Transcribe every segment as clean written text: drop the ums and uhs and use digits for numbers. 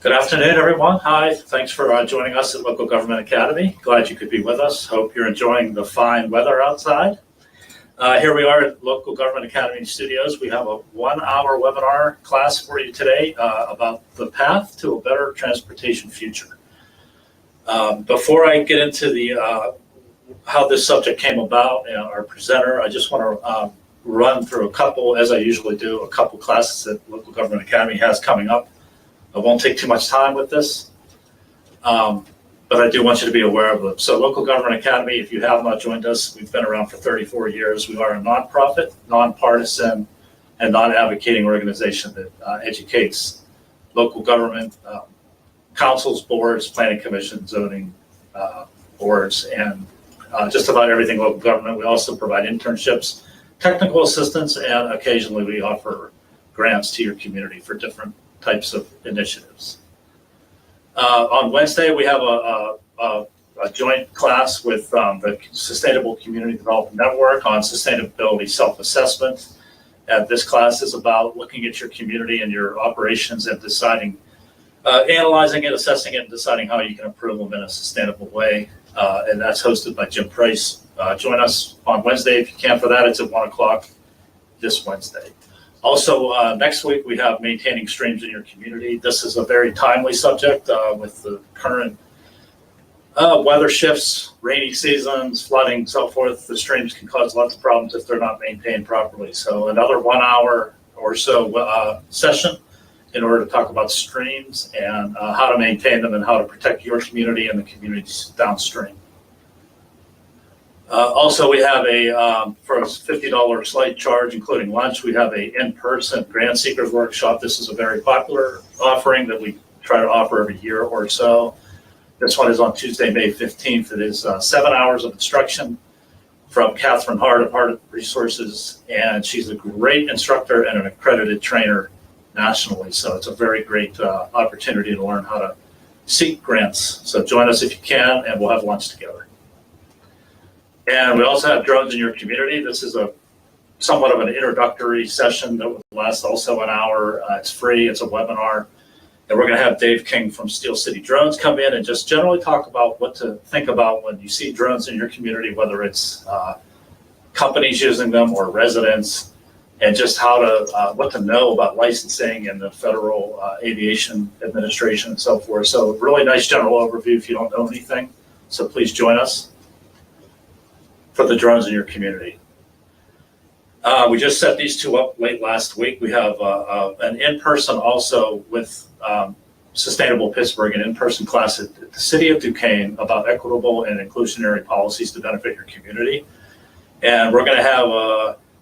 Good afternoon, everyone. Hi, thanks for joining us at Local Government Academy. Glad you could be with us. Hope you're enjoying the fine weather outside. Here we are at Local Government Academy Studios. We have a 1-hour webinar class for you today about the path to a better transportation future. Before I get into the how this subject came about, our presenter, I just want to run through a couple, as I usually do, a couple classes that Local Government Academy has coming up. I won't take too much time with this, but I do want you to be aware of them. So Local Government Academy, if you have not joined us, we've been around for 34 years. We are a nonprofit, nonpartisan, and non-advocating organization that educates local government councils, boards, planning commissions, zoning boards, and just about everything local government. We also provide internships, technical assistance, and occasionally we offer grants to your community for different types of initiatives. On Wednesday, we have a joint class with the Sustainable Community Development Network on sustainability self-assessment. And this class is about looking at your community and your operations and deciding, analyzing it, assessing it, and deciding how you can improve them in a sustainable way. And that's hosted by Jim Price. Join us on Wednesday if you can for that. It's at 1 o'clock this Wednesday. Also, next week we have maintaining streams in your community. This is a very timely subject with the current weather shifts, rainy seasons, flooding, so forth. The streams can cause lots of problems if they're not maintained properly. So another 1 hour or so session in order to talk about streams and how to maintain them and how to protect your community and the communities downstream. Also, we have for a $50 slight charge, including lunch, we have a in-person grant seekers workshop. This is a very popular offering that we try to offer every year or so. This one is on Tuesday, May 15th. It is 7 hours of instruction from Catherine Hart of Hart Resources, and she's a great instructor and an accredited trainer nationally. So it's a very great opportunity to learn how to seek grants. So join us if you can, and we'll have lunch together. And we also have drones in your community. This is a somewhat of an introductory session that will last also an hour. It's free, it's a webinar. And we're gonna have Dave King from Steel City Drones come in and just generally talk about what to think about when you see drones in your community, whether it's companies using them or residents, and just how to, what to know about licensing and the Federal Aviation Administration and so forth. So really nice general overview if you don't know anything. So please join us for the drones in your community. We just set these two up late last week. We have an in-person also with Sustainable Pittsburgh, an in-person class at the City of Duquesne about equitable and inclusionary policies to benefit your community. And we're gonna have,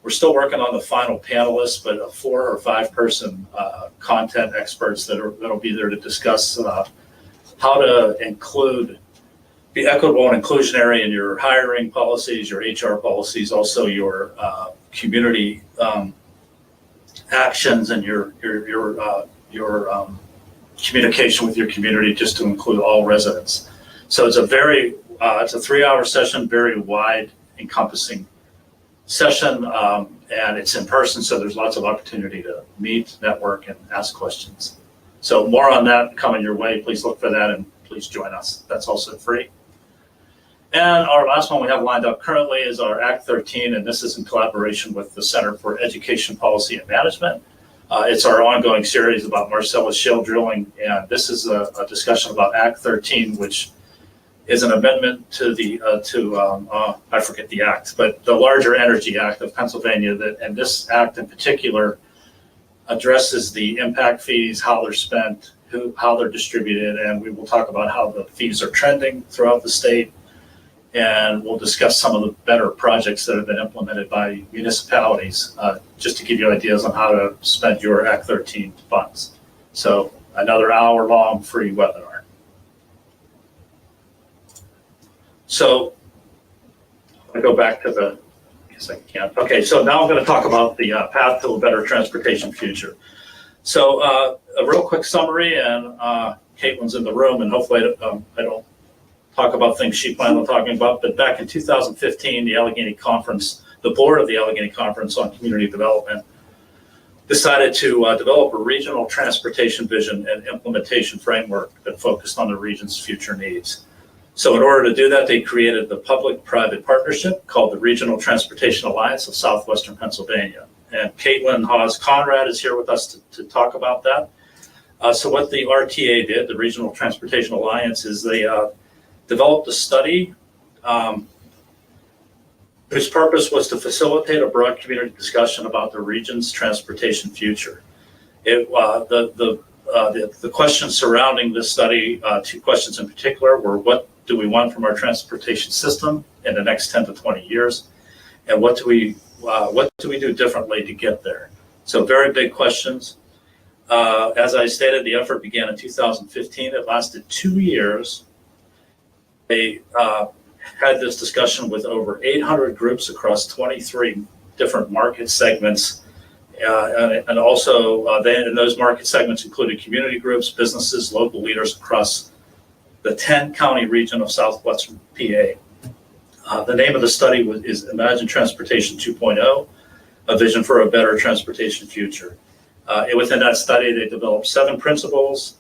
we're still working on the final panelists, but a 4 or 5 person content experts that'll be there to discuss how to be equitable and inclusionary in your hiring policies, your HR policies, also your community actions and your communication with your community, just to include all residents. So it's a very, it's a 3-hour session, very wide encompassing session, and it's in person, so there's lots of opportunity to meet, network, and ask questions. So more on that coming your way. Please look for that and please join us. That's also free. And our last one we have lined up currently is our Act 13, and this is in collaboration with the Center for Education Policy and Management. It's our ongoing series about Marcellus shale drilling, and this is a discussion about Act 13, which is an amendment to the, I forget the act, but the larger Energy Act of Pennsylvania, and this act in particular addresses the impact fees, how they're spent, how they're distributed, and we will talk about how the fees are trending throughout the state. And we'll discuss some of the better projects that have been implemented by municipalities, just to give you ideas on how to spend your Act 13 funds. So another hour-long free webinar. So I go back to the, I guess I can't. Okay, so now I'm going to talk about the path to a better transportation future. So a real quick summary, and Caitlin's in the room, and hopefully I don't talk about things she planned on talking about, but back in 2015, the Allegheny Conference, the board of the Allegheny Conference on Community Development decided to develop a regional transportation vision and implementation framework that focused on the region's future needs. So in order to do that, they created the public-private partnership called the Regional Transportation Alliance of Southwestern Pennsylvania. And Caitlin Hawes Conrad is here with us to talk about that. So what the RTA did, the Regional Transportation Alliance, is they developed a study whose purpose was to facilitate a broad community discussion about the region's transportation future. The questions surrounding this study, two questions in particular, were what do we want from our transportation system in the next 10 to 20 years, and what do we do differently to get there? So very big questions. As I stated, the effort began in 2015. It lasted 2 years. They had this discussion with over 800 groups across 23 different market segments. And also, in those market segments included community groups, businesses, local leaders across the 10-county region of southwestern PA. The name of the study is Imagine Transportation 2.0, a vision for a better transportation future. Within that study, they developed 7 principles,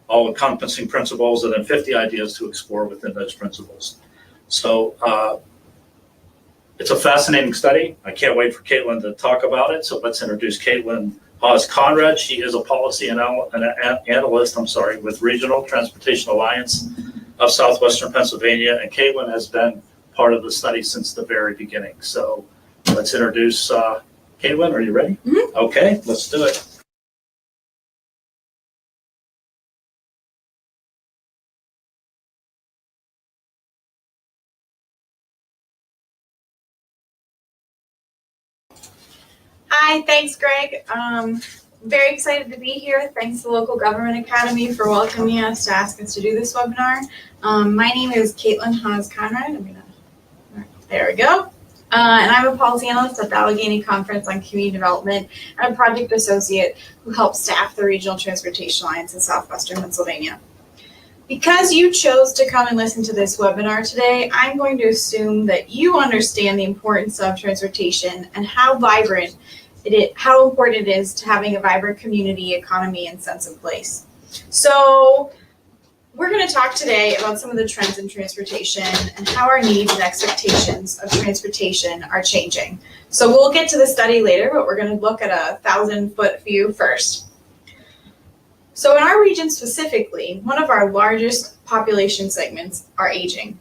all-encompassing principles, and then 50 ideas to explore within those principles. So it's a fascinating study. I can't wait for Caitlin to talk about it. So let's introduce Caitlin Hawes Conrad. She is a policy analyst, with Regional Transportation Alliance of Southwestern Pennsylvania, and Caitlin has been part of the study since the very beginning. So let's introduce Caitlin. Are you ready? Mm-hmm. Okay, let's do it. Hi, thanks, Greg. Very excited to be here. Thanks to Local Government Academy for welcoming us to ask us to do this webinar. My name is Caitlin Hawes Conrad. There we go. And I'm a policy analyst at the Allegheny Conference on Community Development and a project associate who helps staff the Regional Transportation Alliance in Southwestern Pennsylvania. Because you chose to come and listen to this webinar today, I'm going to assume that you understand the importance of transportation and how important it is to having a vibrant community, economy, and sense of place. So we're going to talk today about some of the trends in transportation and how our needs and expectations of transportation are changing. So we'll get to the study later, but we're going to look at a 1,000-foot view first. So in our region specifically, one of our largest population segments are aging.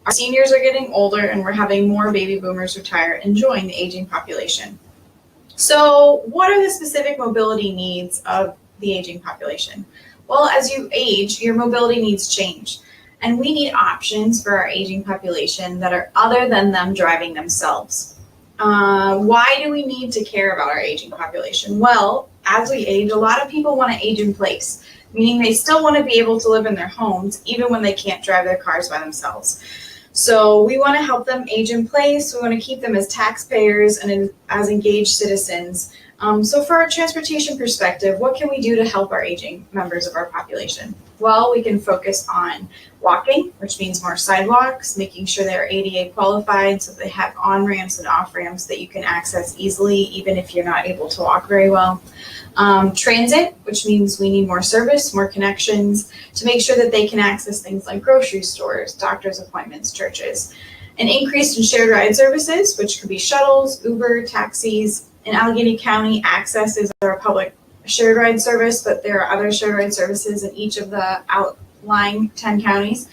Our seniors are getting older and we're having more baby boomers retire and join the aging population. So what are the specific mobility needs of the aging population? Well, as you age, your mobility needs change. And we need options for our aging population that are other than them driving themselves. Why do we need to care about our aging population? Well, as we age, a lot of people want to age in place, meaning they still want to be able to live in their homes even when they can't drive their cars by themselves. So we want to help them age in place. We want to keep them as taxpayers and as engaged citizens. So for our transportation perspective, what can we do to help our aging members of our population? Well, we can focus on walking, which means more sidewalks, making sure they're ADA qualified so they have on-ramps and off-ramps that you can access easily, even if you're not able to walk very well. Transit, which means we need more service, more connections to make sure that they can access things like grocery stores, doctor's appointments, churches. An increase in shared ride services, which could be shuttles, Uber, taxis. In Allegheny County, Access is our public shared ride service, but there are other shared ride services in each of the outlying 10 counties.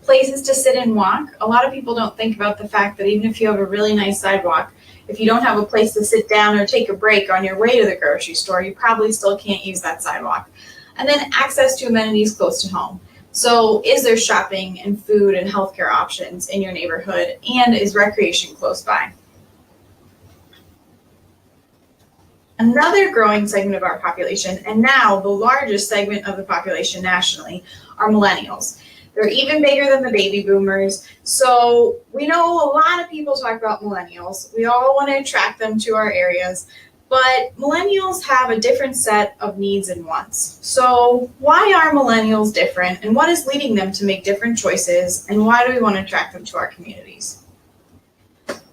Places to sit and walk. A lot of people don't think about the fact that even if you have a really nice sidewalk, if you don't have a place to sit down or take a break on your way to the grocery store, you probably still can't use that sidewalk. And then access to amenities close to home. So is there shopping and food and healthcare options in your neighborhood, and is recreation close by? Another growing segment of our population, and now the largest segment of the population nationally, are millennials. They're even bigger than the baby boomers. So we know a lot of people talk about millennials. We all want to attract them to our areas, but millennials have a different set of needs and wants. So why are millennials different, and what is leading them to make different choices, and why do we want to attract them to our communities?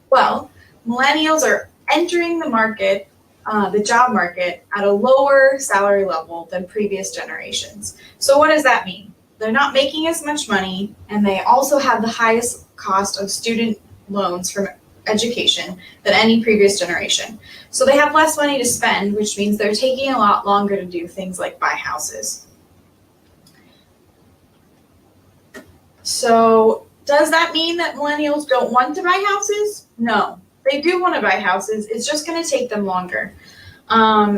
Well, millennials are entering the market the job market at a lower salary level than previous generations. So what does that mean? They're not making as much money, and they also have the highest cost of student loans from education than any previous generation. So they have less money to spend, which means they're taking a lot longer to do things like buy houses. So does that mean that millennials don't want to buy houses? No, they do want to buy houses. It's just going to take them longer.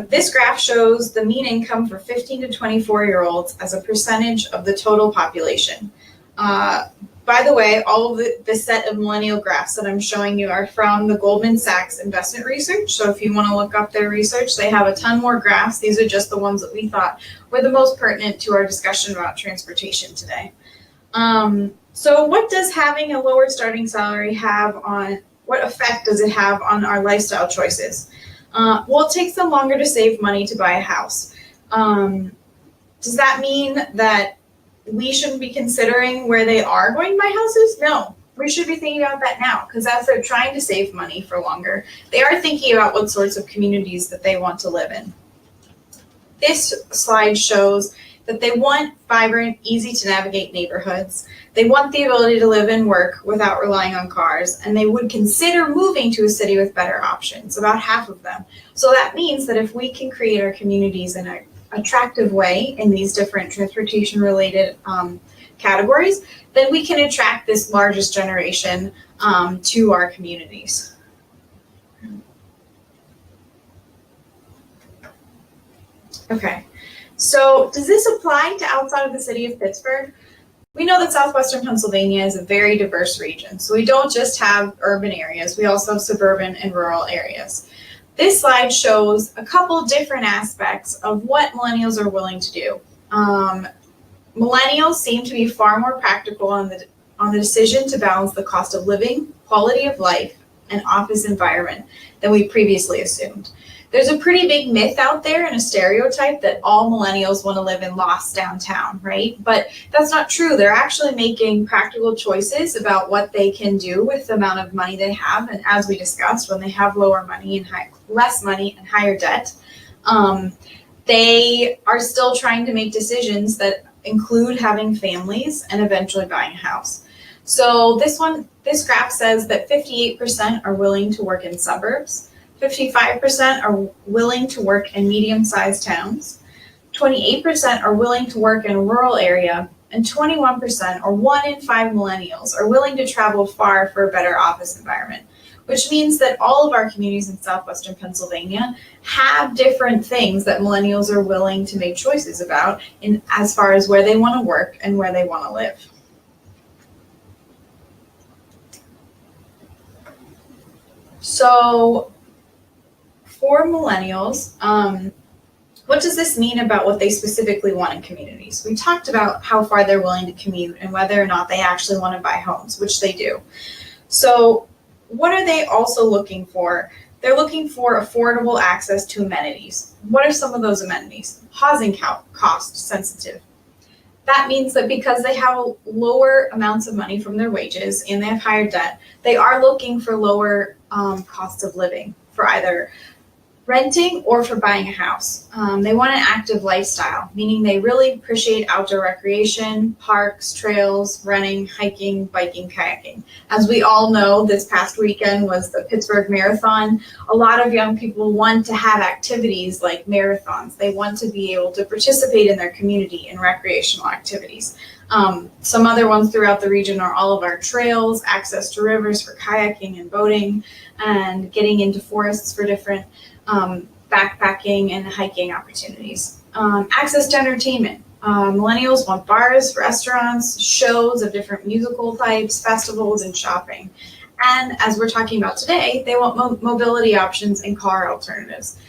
This graph shows the mean income for 15 to 24-year-olds as a percentage of the total population. By the way, all of the set of millennial graphs that I'm showing you are from the Goldman Sachs investment research. So if you want to look up their research, they have a ton more graphs. These are just the ones that we thought were the most pertinent to our discussion about transportation today. So what does having a lower starting salary have on, what effect does it have on our lifestyle choices? Well, it takes them longer to save money to buy a house. Does that mean that we shouldn't be considering where they are going to buy houses? No, we should be thinking about that now, because as they're trying to save money for longer, they are thinking about what sorts of communities that they want to live in. This slide shows that they want vibrant, easy to navigate neighborhoods. They want the ability to live and work without relying on cars, and they would consider moving to a city with better options, about half of them. So that means that if we can create our communities in an attractive way in these different transportation related categories, then we can attract this largest generation to our communities. Okay. So does this apply to outside of the city of Pittsburgh? We know that southwestern Pennsylvania is a very diverse region. So we don't just have urban areas, we also have suburban and rural areas. This slide shows a couple different aspects of what millennials are willing to do. Millennials seem to be far more practical on the decision to balance the cost of living, quality of life, and office environment than we previously assumed. There's a pretty big myth out there and a stereotype that all millennials want to live in lost downtown, right? But that's not true. They're actually making practical choices about what they can do with the amount of money they have. And as we discussed, when they have lower money and less money and higher debt, they are still trying to make decisions that include having families and eventually buying a house. So this graph says that 58% are willing to work in suburbs. 55% are willing to work in medium-sized towns, 28% are willing to work in a rural area, and 21%, or 1 in 5 millennials, are willing to travel far for a better office environment, which means that all of our communities in southwestern Pennsylvania have different things that millennials are willing to make choices about in as far as where they want to work and where they want to live. So, for millennials, what does this mean about what they specifically want in communities? We talked about how far they're willing to commute and whether or not they actually want to buy homes, which they do. So what are they also looking for? They're looking for affordable access to amenities. What are some of those amenities? Housing cost sensitive. That means that because they have lower amounts of money from their wages and they have higher debt, they are looking for lower costs of living for either renting or for buying a house. They want an active lifestyle, meaning they really appreciate outdoor recreation, parks, trails, running, hiking, biking, kayaking. As we all know, this past weekend was the Pittsburgh Marathon. A lot of young people want to have activities like marathons. They want to be able to participate in their community in recreational activities. Some other ones throughout the region are all of our trails, access to rivers for kayaking and boating, and getting into forests for different backpacking and hiking opportunities. Access to entertainment. Millennials want bars, restaurants, shows of different musical types, festivals, and shopping. And as we're talking about today, they want mobility options and car alternatives.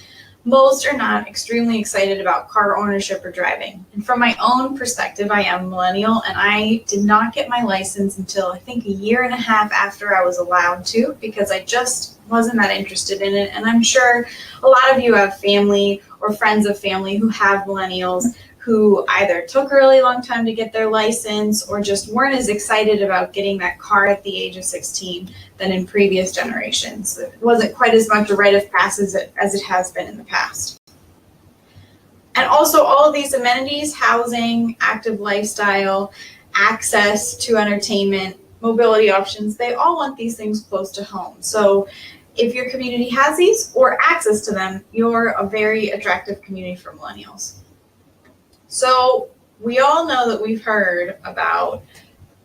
Most are not extremely excited about car ownership or driving. And from my own perspective, I am a millennial, and I did not get my license until I think a year and a half after I was allowed to, because I just wasn't that interested in it. And I'm sure a lot of you have family or friends of family who have millennials who either took a really long time to get their license or just weren't as excited about getting that car at the age of 16 than in previous generations. It wasn't quite as much a rite of passage as it has been in the past. And also all of these amenities, housing, active lifestyle, access to entertainment, mobility options, they all want these things close to home. So if your community has these or access to them, you're a very attractive community for millennials. So we all know that we've heard about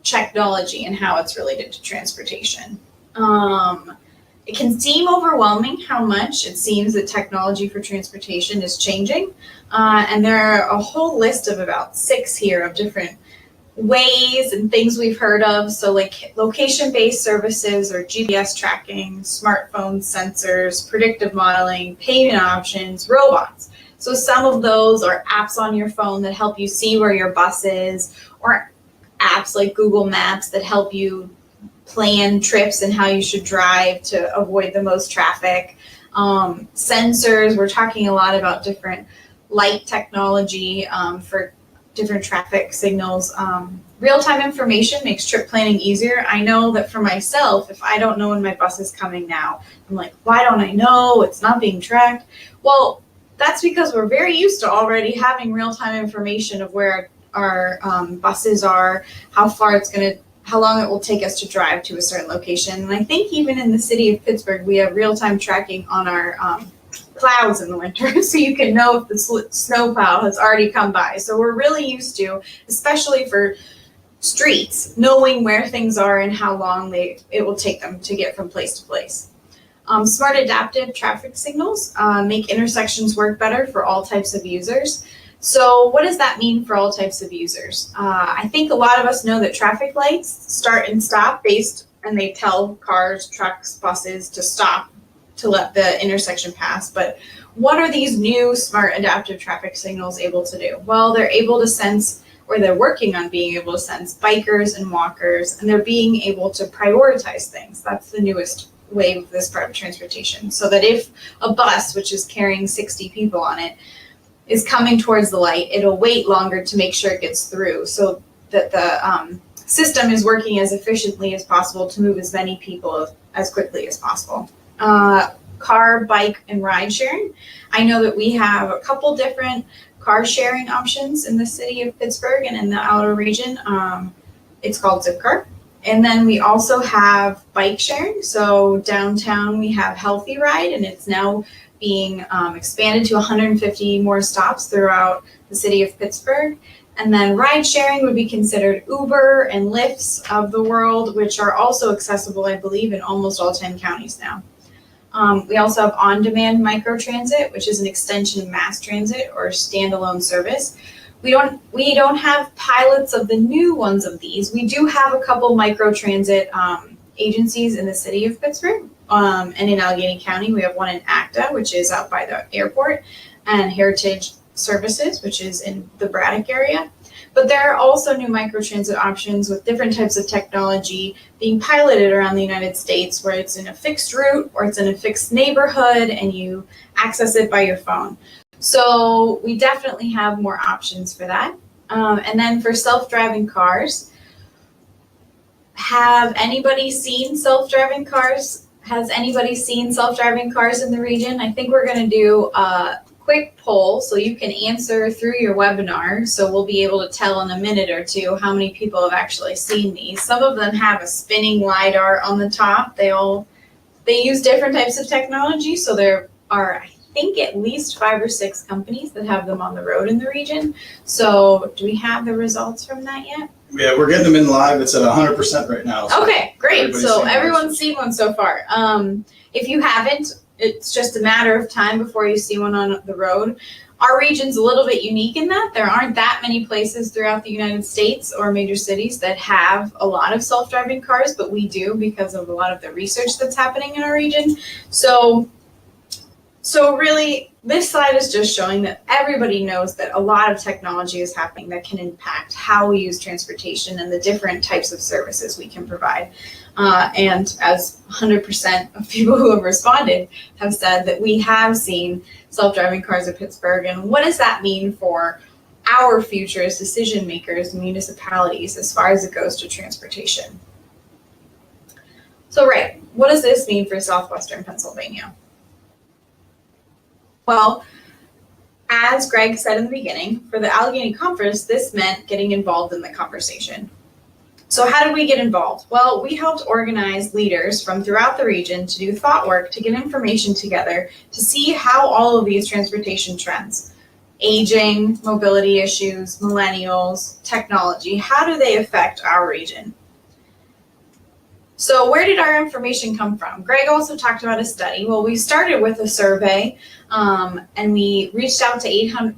technology and how it's related to transportation. It can seem overwhelming how much it seems that technology for transportation is changing. And there are a whole list of about 6 here of different ways and things we've heard of. So like location-based services or GPS tracking, smartphone sensors, predictive modeling, payment options, robots. So some of those are apps on your phone that help you see where your bus is, or apps like Google Maps that help you plan trips and how you should drive to avoid the most traffic. Sensors, we're talking a lot about different light technology for different traffic signals. Real-time information makes trip planning easier. I know that for myself, if I don't know when my bus is coming now, I'm like, why don't I know? It's not being tracked. Well, that's because we're very used to already having real-time information of where our buses are, how long it will take us to drive to a certain location. And I think even in the city of Pittsburgh, we have real-time tracking on our clouds in the winter, so you can know if the snowplow has already come by. So we're really used to, especially for streets, knowing where things are and how long it will take them to get from place to place. Smart adaptive traffic signals make intersections work better for all types of users. So what does that mean for all types of users? I think a lot of us know that traffic lights start and stop and they tell cars, trucks, buses to stop to let the intersection pass. But what are these new smart adaptive traffic signals able to do? Well, they're able to sense, or they're working on being able to sense, bikers and walkers, and they're being able to prioritize things. That's the newest wave of this part of transportation. So that if a bus, which is carrying 60 people on it, is coming towards the light, it'll wait longer to make sure it gets through, so that the system is working as efficiently as possible to move as many people as quickly as possible. Car, bike, and ride sharing. I know that we have a couple different car sharing options in the city of Pittsburgh and in the outer region. It's called Zipcar. And then we also have bike sharing. So downtown we have Healthy Ride, and it's now being expanded to 150 more stops throughout the city of Pittsburgh. And then ride sharing would be considered Uber and Lyfts of the world, which are also accessible, I believe, in almost all 10 counties now. We also have on-demand microtransit, which is an extension of mass transit or standalone service. We don't have pilots of the new ones of these. We do have a couple microtransit agencies in the city of Pittsburgh, and in Allegheny County. We have one in Acta, which is out by the airport, and Heritage Services, which is in the Braddock area. But there are also new microtransit options with different types of technology being piloted around the United States, where it's in a fixed route or it's in a fixed neighborhood and you access it by your phone. So we definitely have more options for that. And then for self-driving cars, have anybody seen self-driving cars? Has anybody seen self-driving cars in the region? I think we're going to do a quick poll so you can answer through your webinar. So we'll be able to tell in a minute or two how many people have actually seen these. Some of them have a spinning LiDAR on the top. They use different types of technology. So there are, I think, at least 5 or 6 companies that have them on the road in the region. So do we have the results from that yet? Yeah, we're getting them in live. It's at 100% right now. So okay, great. So everyone's seen one so far. If you haven't, it's just a matter of time before you see one on the road. Our region's a little bit unique in that there aren't that many places throughout the United States or major cities that have a lot of self-driving cars, but we do because of a lot of the research that's happening in our region. So really, this slide is just showing that everybody knows that a lot of technology is happening that can impact how we use transportation and the different types of services we can provide. And as 100% of people who have responded have said that we have seen self-driving cars in Pittsburgh. And what does that mean for our future as decision makers and municipalities as far as it goes to transportation. So, right, what does this mean for southwestern Pennsylvania? Well, as Greg said in the beginning, for the Allegheny Conference, this meant getting involved in the conversation. So how did we get involved? Well, we helped organize leaders from throughout the region to do thought work to get information together to see how all of these transportation trends, aging, mobility issues, millennials, technology, how do they affect our region? So where did our information come from? Greg also talked about a study. Well, we started with a survey and we reached out to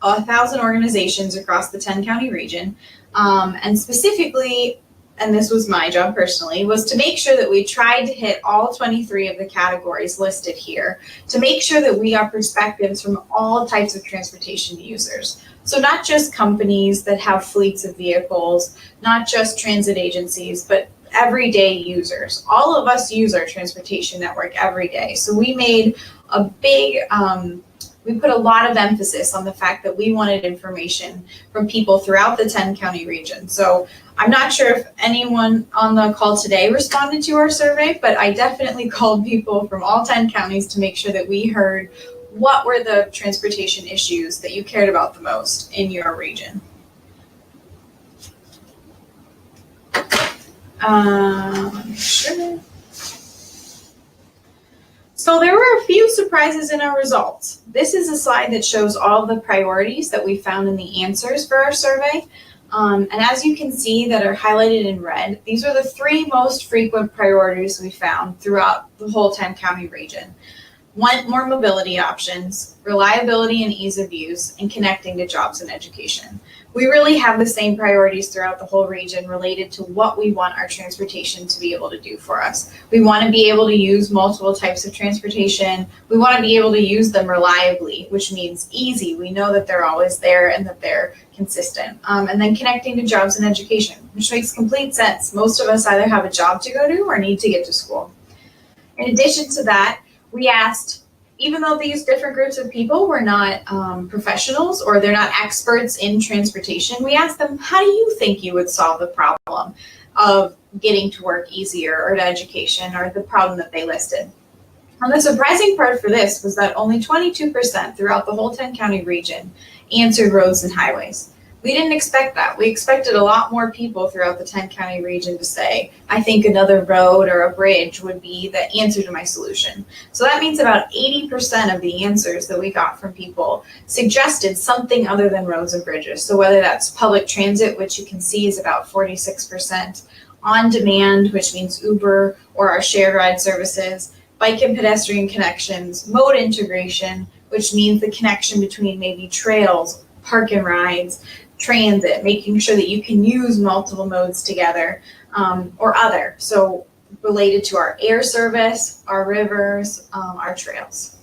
1,000 organizations across the 10-county region. And specifically, and this was my job personally, was to make sure that we tried to hit all 23 of the categories listed here to make sure that we got perspectives from all types of transportation users. So not just companies that have fleets of vehicles, not just transit agencies, but everyday users. All of us use our transportation network every day. So we made a big, we put a lot of emphasis on the fact that we wanted information from people throughout the 10-county region. So I'm not sure if anyone on the call today responded to our survey, but I definitely called people from all 10 counties to make sure that we heard what were the transportation issues that you cared about the most in your region. Sure. So there were a few surprises in our results. This is a slide that shows all the priorities that we found in the answers for our survey. And as you can see that are highlighted in red, these are the 3 most frequent priorities we found throughout the whole 10-county region. Want more mobility options, reliability and ease of use, and connecting to jobs and education. We really have the same priorities throughout the whole region related to what we want our transportation to be able to do for us. We want to be able to use multiple types of transportation. We want to be able to use them reliably, which means easy. We know that they're always there and that they're consistent. And then connecting to jobs and education, which makes complete sense. Most of us either have a job to go to or need to get to school. In addition to that, we asked, even though these different groups of people were not professionals or they're not experts in transportation, we asked them, how do you think you would solve the problem of getting to work easier or to education or the problem that they listed? And the surprising part for this was that only 22% throughout the whole 10-county region answered roads and highways. We didn't expect that. We expected a lot more people throughout the 10-county region to say, I think another road or a bridge would be the answer to my solution. So that means about 80% of the answers that we got from people suggested something other than roads and bridges. So whether that's public transit, which you can see is about 46%, on demand, which means Uber or our shared ride services, bike and pedestrian connections, mode integration, which means the connection between maybe trails, park and rides, transit, making sure that you can use multiple modes together, or other. So related to our air service, our rivers, our trails.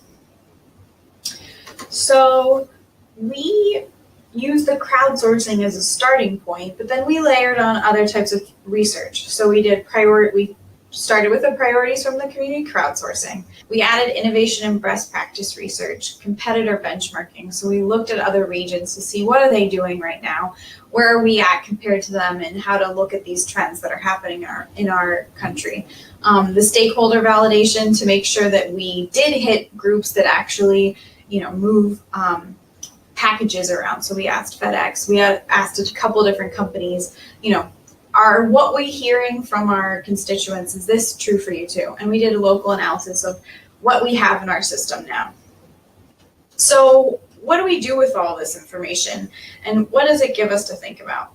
So we used the crowdsourcing as a starting point, but then we layered on other types of research. So we started with the priorities from the community crowdsourcing. We added innovation and best practice research, competitor benchmarking. So we looked at other regions to see what are they doing right now, where are we at compared to them, and how to look at these trends that are happening in our country. The stakeholder validation to make sure that we did hit groups that actually, move packages around. So we asked FedEx, we asked a couple different companies, are what we're hearing from our constituents, is this true for you too? And we did a local analysis of what we have in our system now. So what do we do with all this information, and what does it give us to think about?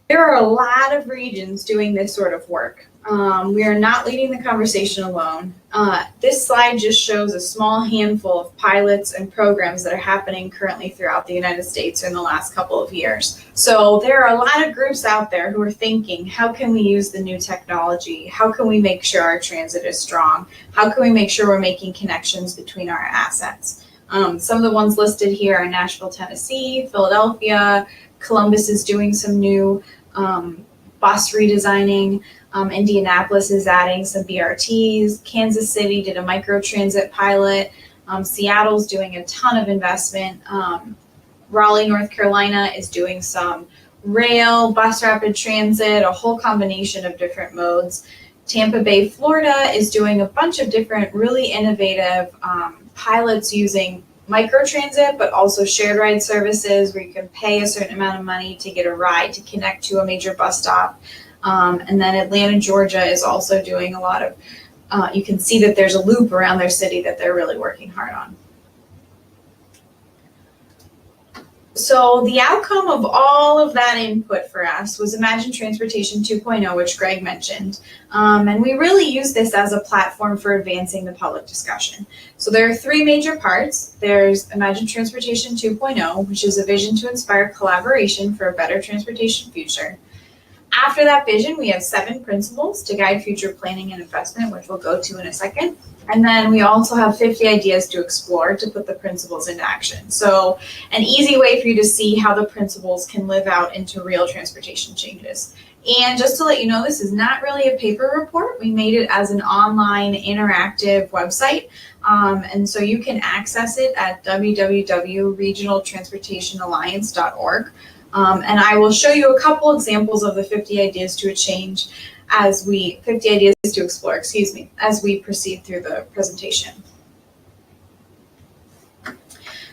There are a lot of regions doing this sort of work. We are not leading the conversation alone. This slide just shows a small handful of pilots and programs that are happening currently throughout the United States in the last couple of years. So there are a lot of groups out there who are thinking, how can we use the new technology? How can we make sure our transit is strong? How can we make sure we're making connections between our assets? Some of the ones listed here are Nashville, Tennessee, Philadelphia, Columbus is doing some new bus redesigning. Indianapolis is adding some BRTs. Kansas City did a microtransit pilot. Seattle's doing a ton of investment. Raleigh, North Carolina is doing some rail, bus rapid transit, a whole combination of different modes. Tampa Bay, Florida is doing a bunch of different really innovative pilots using microtransit, but also shared ride services where you can pay a certain amount of money to get a ride to connect to a major bus stop. And then Atlanta, Georgia is also doing a lot of, you can see that there's a loop around their city that they're really working hard on. So the outcome of all of that input for us was Imagine Transportation 2.0, which Greg mentioned. And we really use this as a platform for advancing the public discussion. So there are three major parts. There's Imagine Transportation 2.0, which is a vision to inspire collaboration for a better transportation future. After that vision, we have 7 principles to guide future planning and investment, which we'll go to in a second. And then we also have 50 ideas to explore to put the principles into action. So an easy way for you to see how the principles can live out into real transportation changes. And just to let you know, this is not really a paper report. We made it as an online interactive website. And so you can access it at www.regionaltransportationalliance.org. And I will show you a couple examples of the 50 ideas to a change 50 ideas to explore, as we proceed through the presentation.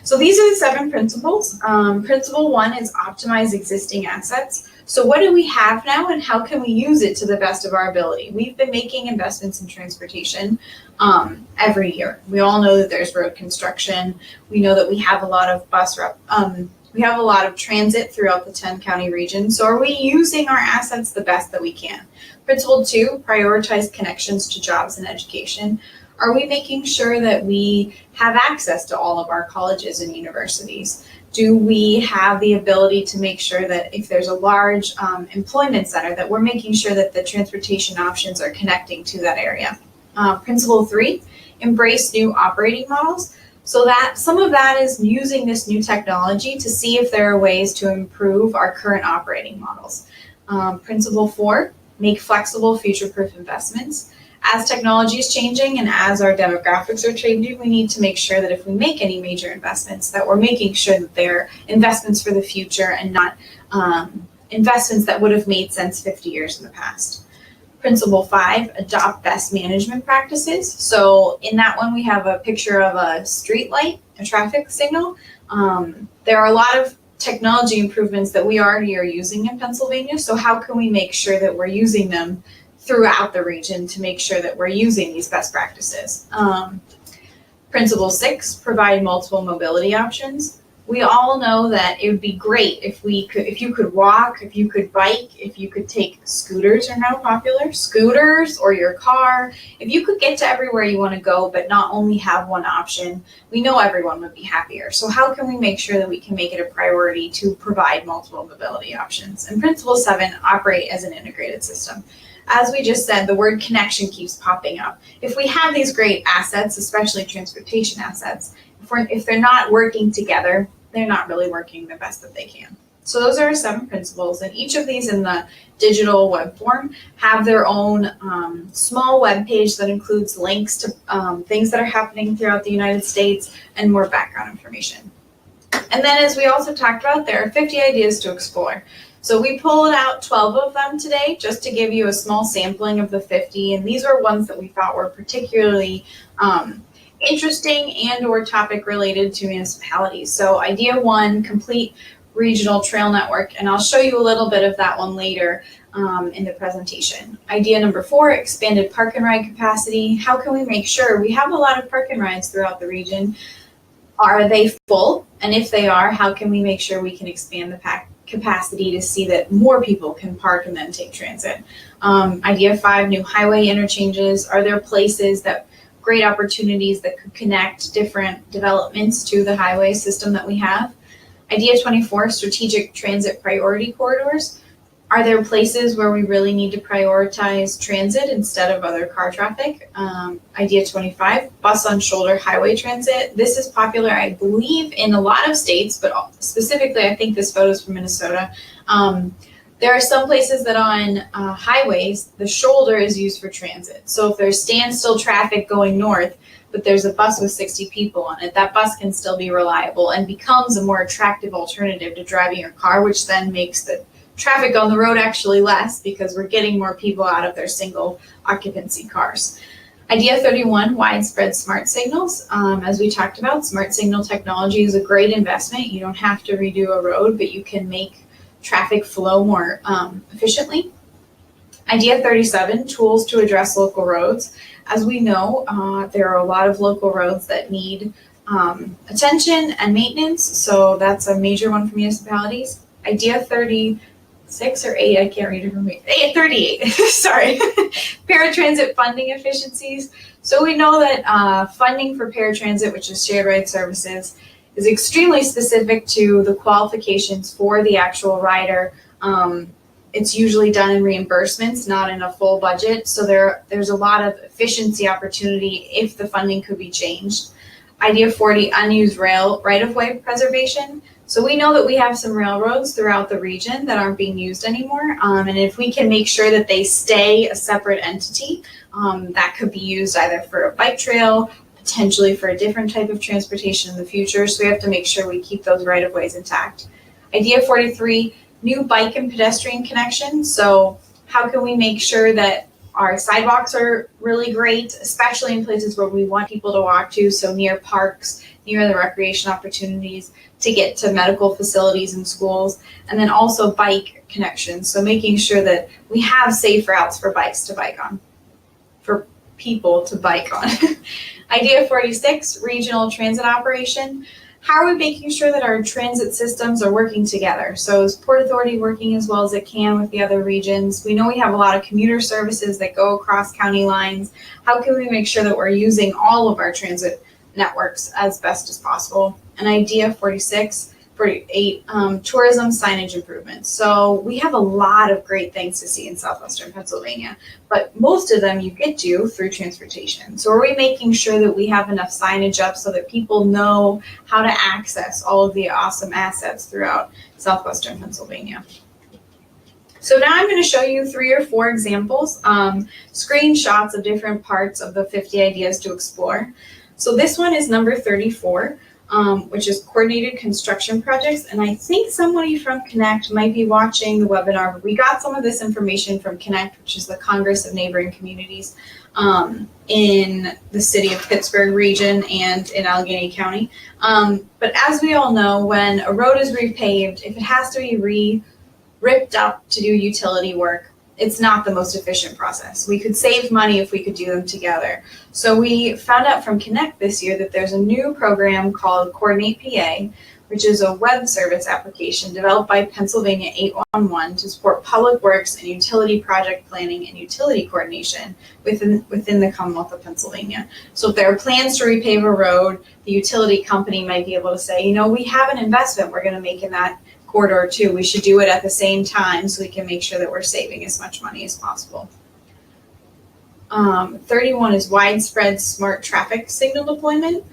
So these are the 7 principles. Principle 1 is optimize existing assets. So what do we have now and how can we use it to the best of our ability? We've been making investments in transportation every year. We all know that there's road construction. We know that we have a lot of we have a lot of transit throughout the 10-county region. So are we using our assets the best that we can? Principle 2, prioritize connections to jobs and education. Are we making sure that we have access to all of our colleges and universities? Do we have the ability to make sure that if there's a large employment center, that we're making sure that the transportation options are connecting to that area? Principle 3, embrace new operating models. So that some of that is using this new technology to see if there are ways to improve our current operating models. Principle 4, make flexible future-proof investments. As technology is changing and as our demographics are changing, we need to make sure that if we make any major investments, that we're making sure that they're investments for the future and not investments that would have made sense 50 years in the past. Principle 5, adopt best management practices. So in that one, we have a picture of a street light, a traffic signal. There are a lot of technology improvements that we already are using in Pennsylvania. So how can we make sure that we're using them throughout the region to make sure that we're using these best practices? Principle 6, provide multiple mobility options. We all know that it would be great if you could walk, if you could bike, if you could take scooters are now popular, scooters or your car. If you could get to everywhere you want to go, but not only have one option, we know everyone would be happier. So how can we make sure that we can make it a priority to provide multiple mobility options? And principle 7, operate as an integrated system. As we just said, the word connection keeps popping up. If we have these great assets, especially transportation assets, if they're not working together, they're not really working the best that they can. So those are our 7 principles, and each of these in the digital web form have their own small web page that includes links to things that are happening throughout the United States and more background information. And then, as we also talked about, there are 50 ideas to explore. So we pulled out 12 of them today just to give you a small sampling of the 50, and these are ones that we thought were particularly interesting and or topic related to municipalities. So idea 1, complete regional trail network, and I'll show you a little bit of that one later in the presentation. Idea number 4, expanded park and ride capacity. How can we make sure we have a lot of park and rides throughout the region? Are they full? And if they are, how can we make sure we can expand the capacity to see that more people can park and then take transit? Idea 5, new highway interchanges. Are there places great opportunities that could connect different developments to the highway system that we have? Idea 24, strategic transit priority corridors. Are there places where we really need to prioritize transit instead of other car traffic? Idea 25, bus on shoulder highway transit. This is popular, I believe, in a lot of states, but specifically, I think this photo is from Minnesota. There are some places that on highways, the shoulder is used for transit. So if there's standstill traffic going north, but there's a bus with 60 people on it, that bus can still be reliable and becomes a more attractive alternative to driving your car, which then makes the traffic on the road actually less because we're getting more people out of their single occupancy cars. Idea 31, widespread smart signals. As we talked about, smart signal technology is a great investment. You don't have to redo a road, but you can make traffic flow more efficiently. Idea 37, tools to address local roads. As we know, there are a lot of local roads that need attention and maintenance, so that's a major one for municipalities. Idea 36 or 8, I can't read it from me. 38, sorry. Paratransit funding efficiencies. So we know that funding for paratransit, which is shared ride services, is extremely specific to the qualifications for the actual rider. It's usually done in reimbursements, not in a full budget. So there's a lot of efficiency opportunity if the funding could be changed. Idea 40, unused rail right-of-way preservation. So we know that we have some railroads throughout the region that aren't being used anymore. And if we can make sure that they stay a separate entity, that could be used either for a bike trail, potentially for a different type of transportation in the future. So we have to make sure we keep those right-of-ways intact. Idea 43, new bike and pedestrian connections. So how can we make sure that our sidewalks are really great, especially in places where we want people to walk to, so near parks, near the recreation opportunities, to get to medical facilities and schools, and then also bike connections. So making sure that we have safe routes for bikes to bike on, for people to bike on. Idea 46, regional transit operation. How are we making sure that our transit systems are working together? So is Port Authority working as well as it can with the other regions? We know we have a lot of commuter services that go across county lines. How can we make sure that we're using all of our transit networks as best as possible? And idea 46, 48, tourism signage improvements. So we have a lot of great things to see in southwestern Pennsylvania, but most of them you get to through transportation. So are we making sure that we have enough signage up so that people know how to access all of the awesome assets throughout southwestern Pennsylvania? So now I'm going to show you 3 or 4 examples, screenshots of different parts of the 50 ideas to explore. So this one is number 34. Which is coordinated construction projects. And I think somebody from Connect might be watching the webinar, but we got some of this information from Connect, which is the Congress of Neighboring Communities in the city of Pittsburgh region and in Allegheny County. But as we all know, when a road is repaved, if it has to be ripped up to do utility work, it's not the most efficient process. We could save money if we could do them together. So we found out from Connect this year that there's a new program called Coordinate PA, which is a web service application developed by Pennsylvania 811 to support public works and utility project planning and utility coordination within the Commonwealth of Pennsylvania. So if there are plans to repave a road, the utility company might be able to say, you know, we have an investment we're going to make in that corridor too. We should do it at the same time so we can make sure that we're saving as much money as possible. 31 is widespread smart traffic signal deployment.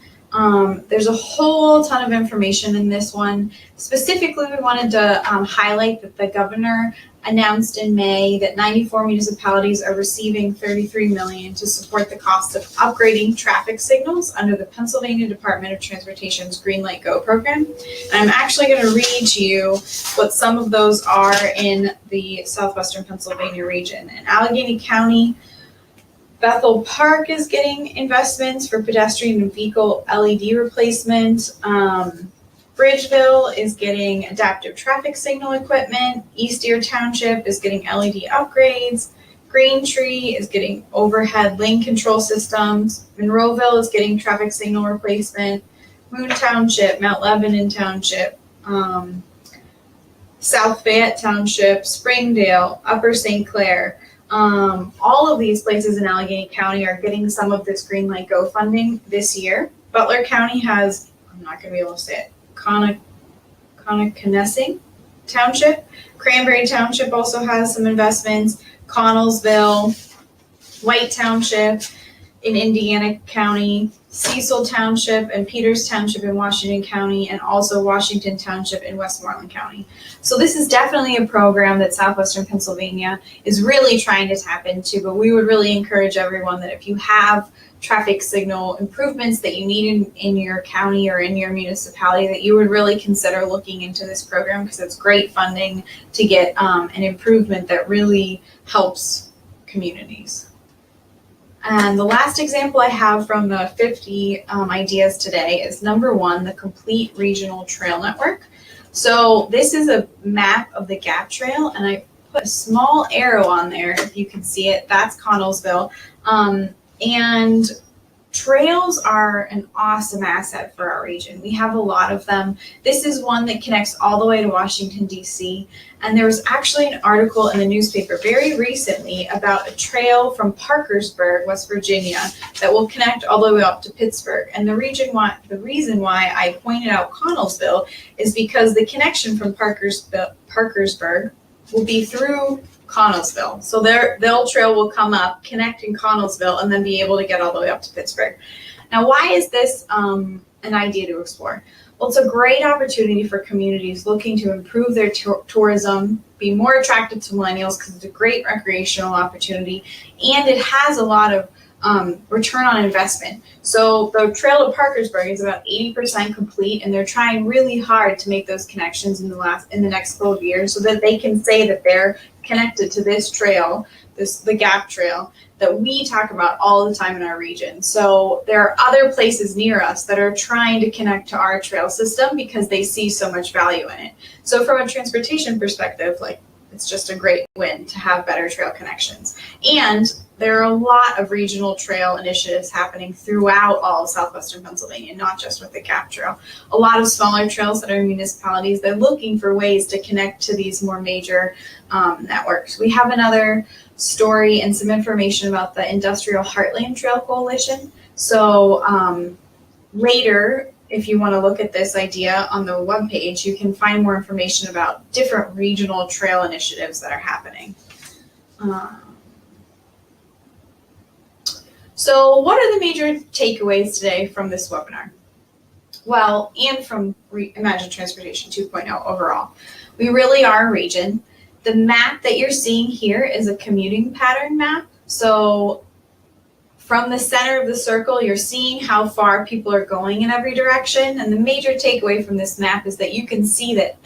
There's a whole ton of information in this one. Specifically, we wanted to highlight that the governor announced in May that 94 municipalities are receiving $33 million to support the cost of upgrading traffic signals under the Pennsylvania Department of Transportation's Green Light Go program. And I'm actually going to read you what some of those are in the southwestern Pennsylvania region. In Allegheny County, Bethel Park is getting investments for pedestrian and vehicle LED replacement. Bridgeville is getting adaptive traffic signal equipment. East Deer Township is getting LED upgrades. Green Tree is getting overhead lane control systems. Monroeville is getting traffic signal replacement. Moon Township, Mount Lebanon Township, South Fayette Township, Springdale, Upper St. Clair. All of these places in Allegheny County are getting some of this Green Light Go funding this year. Butler County has, I'm not going to be able to say it, Connoquenessing Township. Cranberry Township also has some investments. Connellsville, White Township in Indiana County, Cecil Township and Peters Township in Washington County, and also Washington Township in Westmoreland County. So this is definitely a program that Southwestern Pennsylvania is really trying to tap into, but we would really encourage everyone that if you have traffic signal improvements that you need in your county or in your municipality, that you would really consider looking into this program, because it's great funding to get an improvement that really helps communities. And the last example I have from the 50 ideas today is number 1, the Complete Regional Trail Network. So this is a map of the Gap Trail, and I put a small arrow on there if you can see it. That's Connellsville. And trails are an awesome asset for our region. We have a lot of them. This is one that connects all the way to Washington, D.C. And there was actually an article in the newspaper very recently about a trail from Parkersburg, West Virginia, that will connect all the way up to Pittsburgh. And the reason why I pointed out Connellsville is because the connection from Parkersburg will be through Connellsville. So their trail will come up, connect in Connellsville, and then be able to get all the way up to Pittsburgh. Now, why is this an idea to explore? Well, it's a great opportunity for communities looking to improve their tourism, be more attractive to millennials, because it's a great recreational opportunity, and it has a lot of return on investment. So the trail to Parkersburg is about 80% complete, and they're trying really hard to make those connections in the next 12 years, so that they can say that they're connected to this trail, the Gap Trail, that we talk about all the time in our region. So there are other places near us that are trying to connect to our trail system because they see so much value in it. So from a transportation perspective, it's just a great win to have better trail connections. And there are a lot of regional trail initiatives happening throughout all of southwestern Pennsylvania, not just with the Gap Trail. A lot of smaller trails that are in municipalities, they're looking for ways to connect to these more major networks. We have another story and some information about the Industrial Heartland Trail Coalition. So later, if you want to look at this idea on the webpage, you can find more information about different regional trail initiatives that are happening. So what are the major takeaways today from this webinar? Well, and from Imagine Transportation 2.0 overall, we really are a region. The map that you're seeing here is a commuting pattern map. So from the center of the circle, you're seeing how far people are going in every direction. And the major takeaway from this map is that you can see that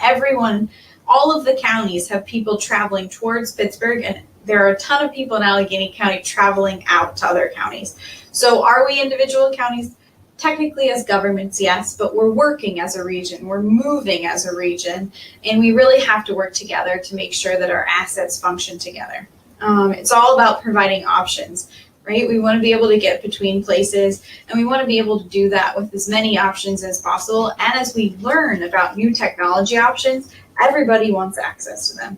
all of the counties have people traveling towards Pittsburgh, and there are a ton of people in Allegheny County traveling out to other counties. So are we individual counties? Technically as governments, yes, but we're working as a region, we're moving as a region, and we really have to work together to make sure that our assets function together. It's all about providing options, right? We want to be able to get between places, and we want to be able to do that with as many options as possible. And as we learn about new technology options, everybody wants access to them.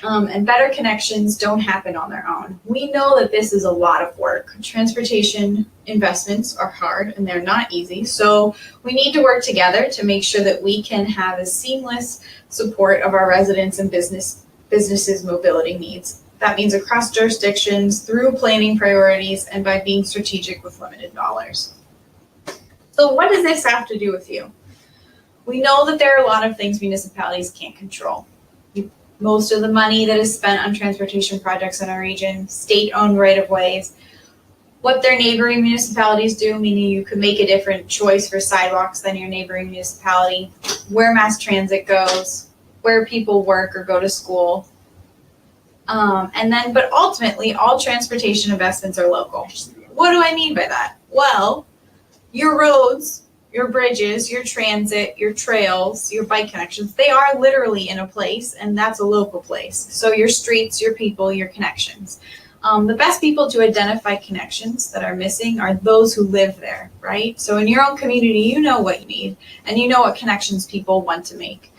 And better connections don't happen on their own. We know that this is a lot of work. Transportation investments are hard and they're not easy. So we need to work together to make sure that we can have a seamless support of our residents and businesses' mobility needs. That means across jurisdictions, through planning priorities, and by being strategic with limited dollars. So what does this have to do with you? We know that there are a lot of things municipalities can't control. Most of the money that is spent on transportation projects in our region, state-owned right-of-ways, what their neighboring municipalities do, meaning you could make a different choice for sidewalks than your neighboring municipality, where mass transit goes, where people work or go to school. But ultimately, all transportation investments are local. What do I mean by that? Well, your roads, your bridges, your transit, your trails, your bike connections, they are literally in a place, and that's a local place. So your streets, your people, your connections. The best people to identify connections that are missing are those who live there, right? So in your own community, you know what you need, and you know what connections people want to make.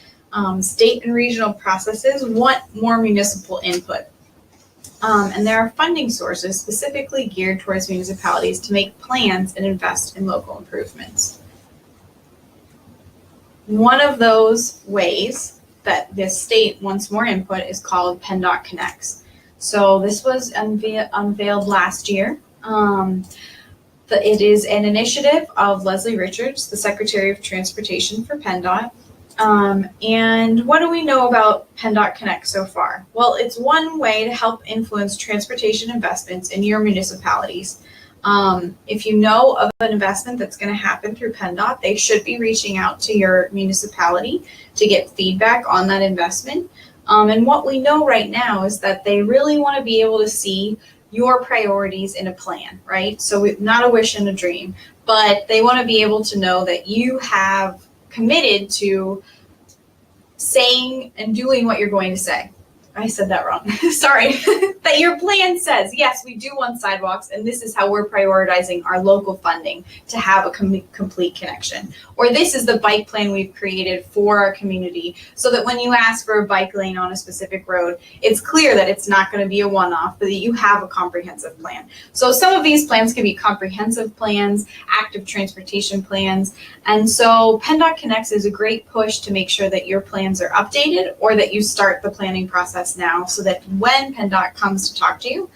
State and regional processes want more municipal input. And there are funding sources specifically geared towards municipalities to make plans and invest in local improvements. One of those ways that the state wants more input is called PennDOT Connects. So this was unveiled last year. It is an initiative of Leslie Richards, the Secretary of Transportation for PennDOT. And what do we know about PennDOT Connect so far? Well, it's one way to help influence transportation investments in your municipalities. If you know of an investment that's going to happen through PennDOT, they should be reaching out to your municipality to get feedback on that investment. And what we know right now is that they really want to be able to see your priorities in a plan, right? So not a wish and a dream, but they want to be able to know that you have committed to saying and doing what you're going to say. I said that wrong. Sorry. That your plan says, yes, we do want sidewalks, and this is how we're prioritizing our local funding to have a complete connection. Or this is the bike plan we've created for our community, so that when you ask for a bike lane on a specific road, it's clear that it's not going to be a one-off, but that you have a comprehensive plan. So some of these plans can be comprehensive plans, active transportation plans, and so PennDOT Connects is a great push to make sure that your plans are updated, or that you start the planning process now, so that when PennDOT comes to talk to you,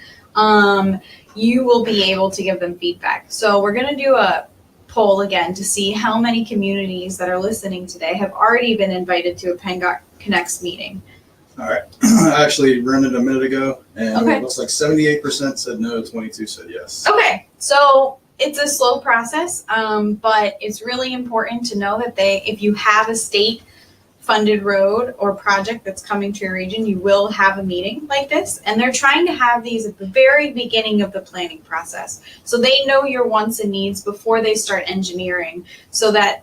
you will be able to give them feedback. So we're going to do a poll again to see how many communities that are listening today have already been invited to a PennDOT Connects meeting. All right. I actually ran it a minute ago, and Okay. it looks like 78% said no, 22 said yes. Okay, so it's a slow process, but it's really important to know that if you have a state funded road or project that's coming to your region, you will have a meeting like this, and they're trying to have these at the very beginning of the planning process, so they know your wants and needs before they start engineering, so that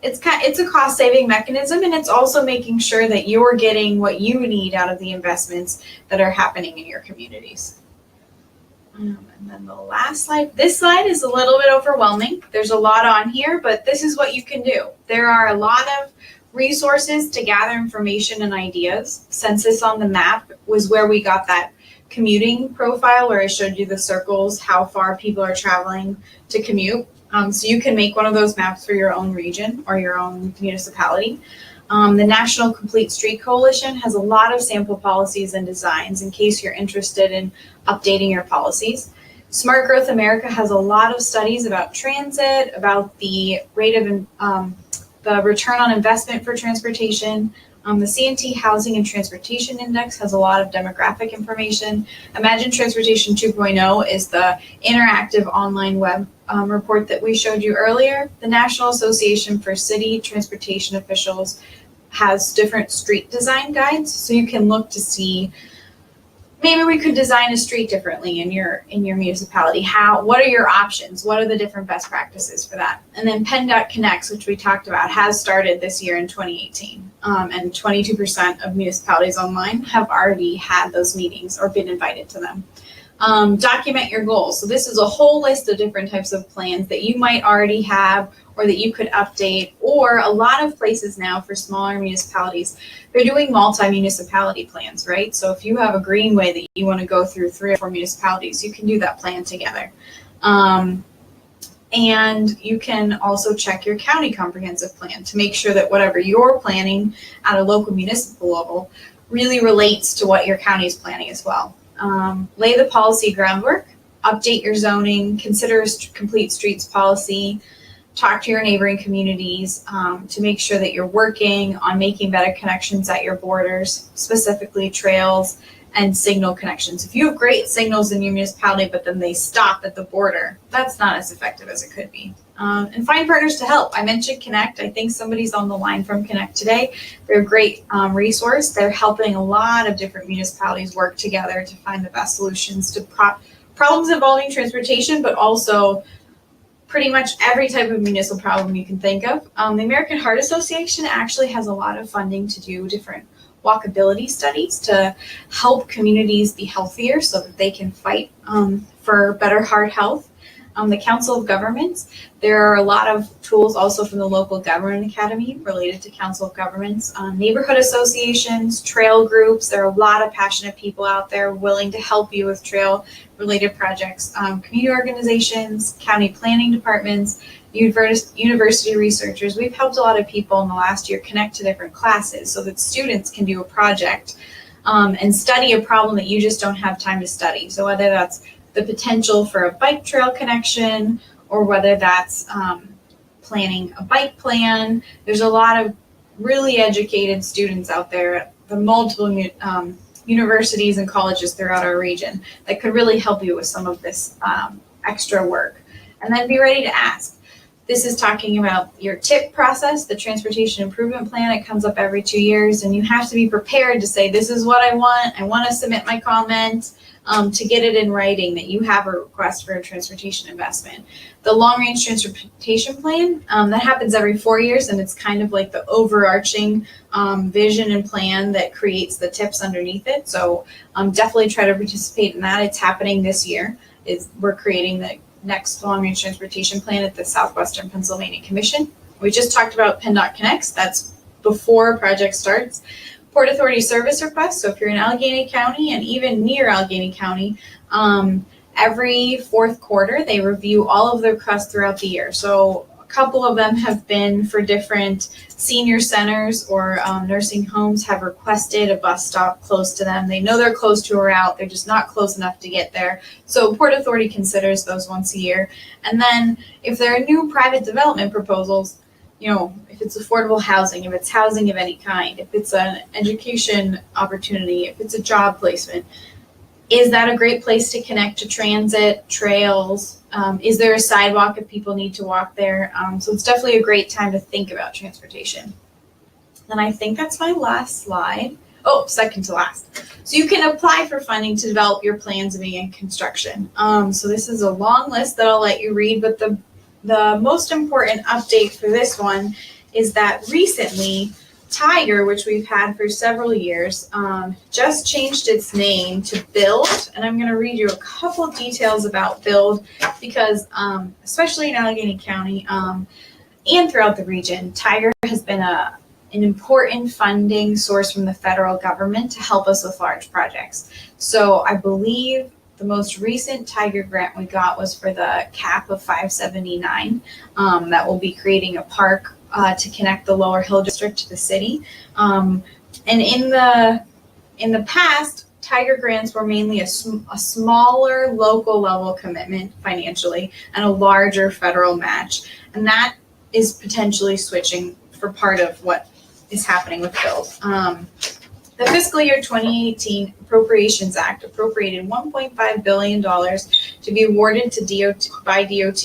it's a cost saving mechanism, and it's also making sure that you're getting what you need out of the investments that are happening in your communities. And then the last slide. This slide is a little bit overwhelming. There's a lot on here, but this is what you can do. There are a lot of resources to gather information and ideas. Census on the Map was where we got that commuting profile, where I showed you the circles, how far people are traveling to commute. So you can make one of those maps for your own region or your own municipality. The National Complete Street Coalition has a lot of sample policies and designs in case you're interested in updating your policies. Smart Growth America has a lot of studies about transit, about the rate of the return on investment for transportation. The CNT Housing and Transportation Index has a lot of demographic information. Imagine Transportation 2.0 is the interactive online web report that we showed you earlier. The National Association for City Transportation Officials has different street design guides, so you can look to see maybe we could design a street differently in your municipality. What are your options? What are the different best practices for that? And then PennDOT Connects, which we talked about, has started this year in 2018. And 22% of municipalities online have already had those meetings or been invited to them. Document your goals. So this is a whole list of different types of plans that you might already have or that you could update, or a lot of places now for smaller municipalities, they're doing multi-municipality plans, right? So if you have a greenway that you want to go through 3 or 4 municipalities, you can do that plan together. And you can also check your county comprehensive plan to make sure that whatever you're planning at a local municipal level really relates to what your county is planning as well. Lay the policy groundwork, update your zoning, consider a complete streets policy, talk to your neighboring communities to make sure that you're working on making better connections at your borders, specifically trails and signal connections. If you have great signals in your municipality, but then they stop at the border, that's not as effective as it could be. And find partners to help. I mentioned Connect. I think somebody's on the line from Connect today. They're a great resource. They're helping a lot of different municipalities work together to find the best solutions to problems involving transportation, but also pretty much every type of municipal problem you can think of. The American Heart Association actually has a lot of funding to do different walkability studies to help communities be healthier so that they can fight for better heart health. The Council of Governments, there are a lot of tools also from the Local Government Academy related to Council of Governments, neighborhood associations, trail groups. There are a lot of passionate people out there willing to help you with trail related projects, community organizations, county planning departments, university researchers. We've helped a lot of people in the last year connect to different classes so that students can do a project and study a problem that you just don't have time to study. So whether that's the potential for a bike trail connection, or whether that's planning a bike plan. There's a lot of really educated students out there at the multiple universities and colleges throughout our region that could really help you with some of this extra work. And then be ready to ask. This is talking about your TIP process, the Transportation Improvement Plan. It comes up every 2 years, and you have to be prepared to say, this is what I want to submit my comment, to get it in writing that you have a request for a transportation investment. The Long Range Transportation Plan, that happens every 4 years, and it's kind of like the overarching vision and plan that creates the TIPs underneath it. So definitely try to participate in that. It's happening this year. We're creating the next Long Range Transportation Plan at the Southwestern Pennsylvania Commission. We just talked about PennDOT Connects. That's before a project starts. Port Authority service requests. So if you're in Allegheny County and even near Allegheny County, every fourth quarter they review all of the requests throughout the year. So a couple of them have been for different senior centers or nursing homes have requested a bus stop close to them. They know they're close to a route, they're just not close enough to get there. So Port Authority considers those once a year. And then if there are new private development proposals, if it's affordable housing, if it's housing of any kind, if it's an education opportunity, if it's a job placement, is that a great place to connect to transit, trails? Is there a sidewalk if people need to walk there? So it's definitely a great time to think about transportation. And I think that's my last slide. Oh, second to last. So you can apply for funding to develop your plans and begin construction. So this is a long list that I'll let you read, but the most important update for this one is that recently Tiger, which we've had for several years, just changed its name to Build. And I'm going to read you a couple details about Build because especially in Allegheny County and throughout the region, Tiger has been an important funding source from the federal government to help us with large projects. So I believe the most recent Tiger grant we got was for the CAP of 579 that will be creating a park to connect the Lower Hill District to the city. And in the past, Tiger grants were mainly a smaller local level commitment financially and a larger federal match. And that is potentially switching for part of what is happening with Build. The fiscal year 2018 Appropriations Act appropriated $1.5 billion to be awarded to by DOT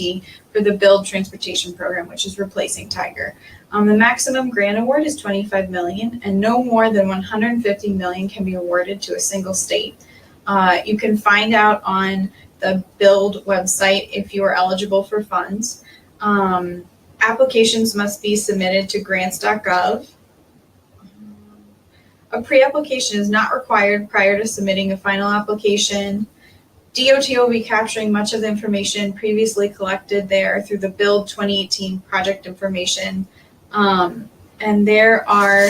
for the Build Transportation Program, which is replacing Tiger. The maximum grant award is $25 million, and no more than $150 million can be awarded to a single state. You can find out on the Build website if you are eligible for funds. Applications must be submitted to grants.gov. A pre-application is not required prior to submitting a final application. DOT will be capturing much of the information previously collected there through the Build 2018 project information. And there are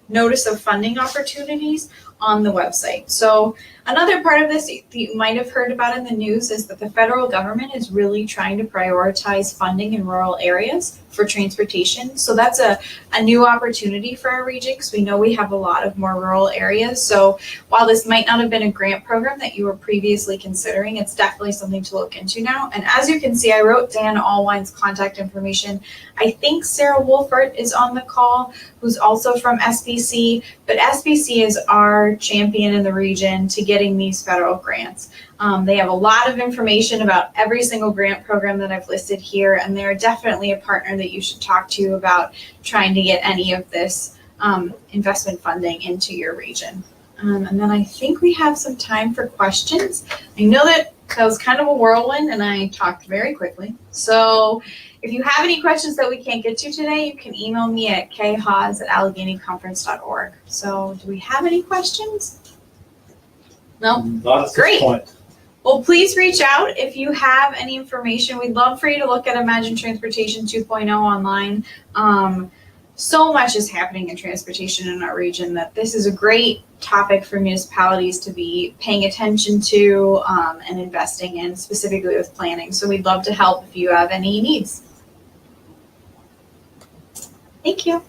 notice of funding opportunities on the website. So another part of this you might have heard about in the news is that the federal government is really trying to prioritize funding in rural areas for transportation. So that's a new opportunity for our region because we know we have a lot of more rural areas. So while this might not have been a grant program that you were previously considering, it's definitely something to look into now. And as you can see, I wrote Dan Allwine's contact information. I think Sarah Wolfert is on the call, who's also from SBC, but SBC is our champion in the region to getting these federal grants. They have a lot of information about every single grant program that I've listed here, and they're definitely a partner that you should talk to about trying to get any of this investment funding into your region. And then I think we have some time for questions. I know that was kind of a whirlwind and I talked very quickly. So if you have any questions that we can't get to today, you can email me at khaws@AlleghenyConference.org. So do we have any questions? No? Not at Great. this point. Well, please reach out if you have any information. We'd love for you to look at Imagine Transportation 2.0 online. So much is happening in transportation in our region that this is a great topic for municipalities to be paying attention to and investing in, specifically with planning. So we'd love to help if you have any needs. Thank you.